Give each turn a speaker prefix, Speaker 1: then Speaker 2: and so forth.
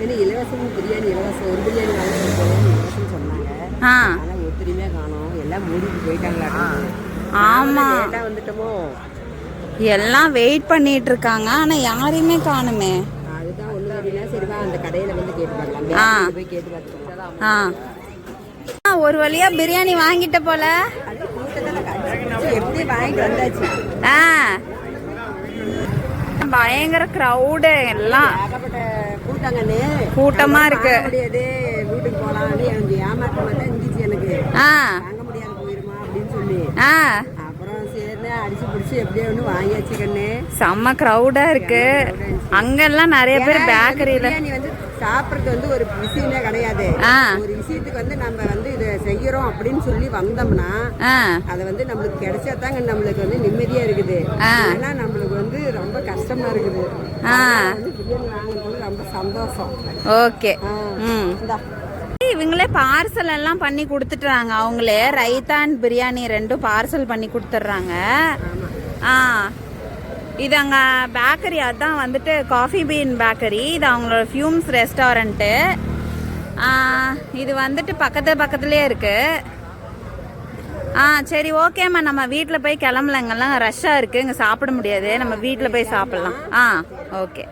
Speaker 1: ஏன்னா இலவசமும் பிரியாணி இலவசம், ஒரு பிரியாணி வாங்கிட்டு இலவசம் சொன்னாங்க. ஆனால் ஒருத்தரையுமே காணோம், எல்லாம் மூடிட்டு போயிட்டாங்களா?
Speaker 2: ஆமா,
Speaker 1: வந்துட்டோமோ,
Speaker 2: எல்லாம் வெயிட் பண்ணிட்டு இருக்காங்க, ஆனா யாரையுமே காணுமே.
Speaker 1: அதுதான் ஒண்ணு தெரியல. சரிவா அந்த கடையில வந்து கேட்டு பார்க்கலாம், போய் கேட்டு பார்த்துக்கலாம்.
Speaker 2: ஒரு வழியா பிரியாணி வாங்கிட்ட போல.
Speaker 1: எப்படி வாங்கிட்டு வந்தாச்சு.
Speaker 2: பயங்கர கிரௌடு, எல்லாம் கூட்டமா இருக்கு.
Speaker 1: வீட்டுக்கு போலாம்னு எனக்கு ஏமாற்றமா தான் இருந்துச்சு. எனக்கு வாங்க முடியாது போயிருமா அப்படின்னு சொல்லி அப்புறம் சரி அடிச்சு பிடிச்சி எப்படியோ ஒண்ணு வாங்கியாச்சு கண்ணு.
Speaker 2: செம்ம கிரௌடா இருக்கு. அங்கெல்லாம் நிறைய பேர் பேக்கரியில
Speaker 1: வந்து சாப்பிட்றது வந்து ஒரு விஷயமே கிடையாது. ஒரு விஷயத்துக்கு வந்து நம்ம வந்து இதை செய்யறோம் அப்படின்னு சொல்லி வந்தோம்னா அதை வந்து நம்மளுக்கு கிடைச்சாதாங்க நம்மளுக்கு வந்து நிம்மதியா இருக்குது. ஏன்னா நம்மளுக்கு வந்து ரொம்ப கஷ்டமா இருக்குது. பிரியாணி வாங்கும்போது ரொம்ப சந்தோஷம்.
Speaker 2: ஓகே. இவங்களே பார்சல் எல்லாம் பண்ணி கொடுத்துட்றாங்க. அவங்களே ரைத்தா அண்ட் பிரியாணி ரெண்டும் பார்சல் பண்ணி கொடுத்துட்றாங்க. இது அங்கே பேக்கரி, அதுதான் வந்துட்டு காஃபி பீன் பேக்கரி. இது அவங்களோட ஃபியூம்ஸ் ரெஸ்டாரண்ட்டு. இது வந்துட்டு பக்கத்துலேயே இருக்கு. சரி ஓகேம்மா, நம்ம வீட்டில் போய் கிளம்பலங்கெல்லாம் ரஷ்ஷாக இருக்குது, இங்கே சாப்பிட முடியாது, நம்ம வீட்டில் போய் சாப்பிட்லாம். ஓகே.